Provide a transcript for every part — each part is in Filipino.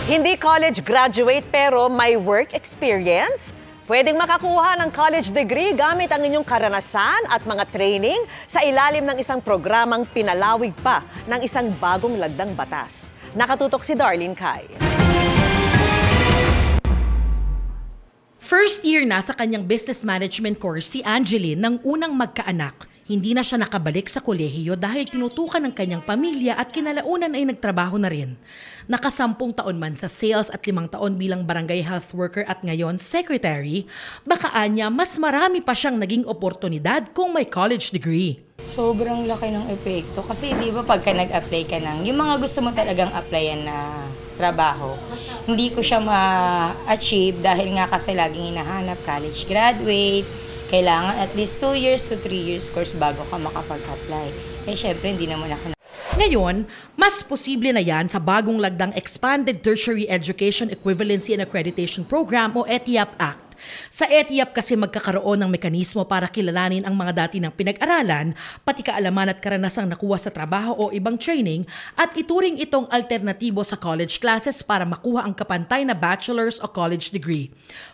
Hindi college graduate pero may work experience? Pwedeng makakuha ng college degree gamit ang inyong karanasan at mga training sa ilalim ng isang programang pinalawig pa ng isang bagong lagdang batas. Nakatutok si Darlene Kai. First year na sa kanyang business management course si Angeline nang unang magkaanak. Hindi na siya nakabalik sa kolehiyo dahil tinutukan ng kanyang pamilya at kinalaunan ay nagtrabaho na rin. Nakasampung taon man sa sales at 5 taon bilang barangay health worker at ngayon secretary, baka anya mas marami pa siyang naging oportunidad kung may college degree. Sobrang laki ng epekto kasi di ba pagka nag-apply ka ng yung mga gusto mo talagang applyan na trabaho, hindi ko siya ma-achieve dahil nga kasi laging hinahanap college graduate, kailangan at least 2 years to 3 years course bago ka makapag-apply. Eh syempre hindi naman ako. Ngayon, mas posible na yan sa bagong lagdang Expanded Tertiary Education Equivalency and Accreditation Program o ETIAP Act. Sa ETIAP kasi magkakaroon ng mekanismo para kilalanin ang mga dati ng pinag-aralan, pati kaalaman at karanasang nakuha sa trabaho o ibang training at ituring itong alternatibo sa college classes para makuha ang kapantay na bachelor's o college degree.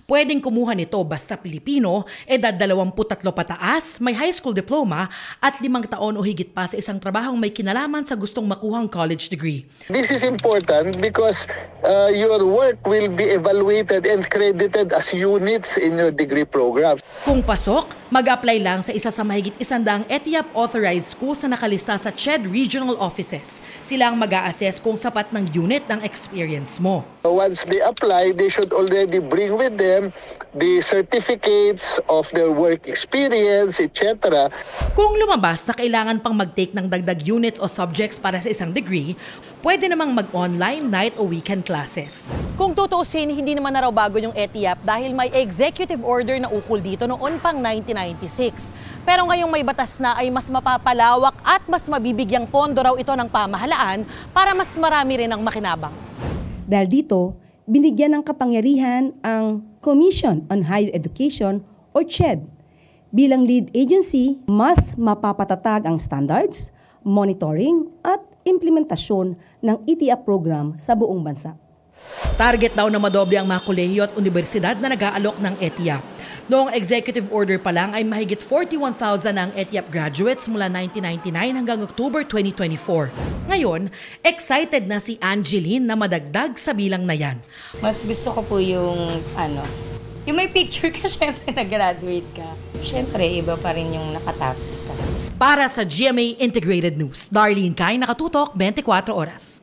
Pwedeng kumuha nito basta Pilipino, edad 23 pataas, may high school diploma at 5 taon o higit pa sa isang trabahong may kinalaman sa gustong makuhang college degree. This is important because your work will be evaluated and credited as units in your degree program. Kung pasok, mag-apply lang sa isa sa mahigit 100 ETIAP authorized schools na nakalista sa CHED regional offices. Sila ang mag-a-assess kung sapat ng unit ng experience mo. Once they apply, they should already bring with them the certificates of their work experience, etc. Kung lumabas na kailangan pang mag-take ng dagdag units o subjects para sa isang degree, pwede namang mag-online, night o weekend classes. Kung tutuusin, hindi naman na raw bago yung ETIAP dahil may executive order na ukol dito noon pang 1996. Pero ngayong may batas na ay mas mapapalawak at mas mabibigyang pondo raw ito ng pamahalaan para mas marami rin ang makinabang. Dahil dito, binigyan ng kapangyarihan ang Commission on Higher Education o CHED. Bilang lead agency, mas mapapatatag ang standards, monitoring at implementasyon ng ETIAP program sa buong bansa. Target daw na madoble ang mga kolehiyo at universidad na nag-aalok ng ETIAP. Noong executive order pa lang ay mahigit 41,000 ang ETIAP graduates mula 1999 hanggang October 2024. Ngayon, excited na si Angeline na madagdag sa bilang na yan. Mas gusto ko po yung yung may picture ka syempre na-graduate ka. Syempre iba pa rin yung nakatapos ka. Para sa GMA Integrated News, Darlene Kai, nakatutok 24 oras.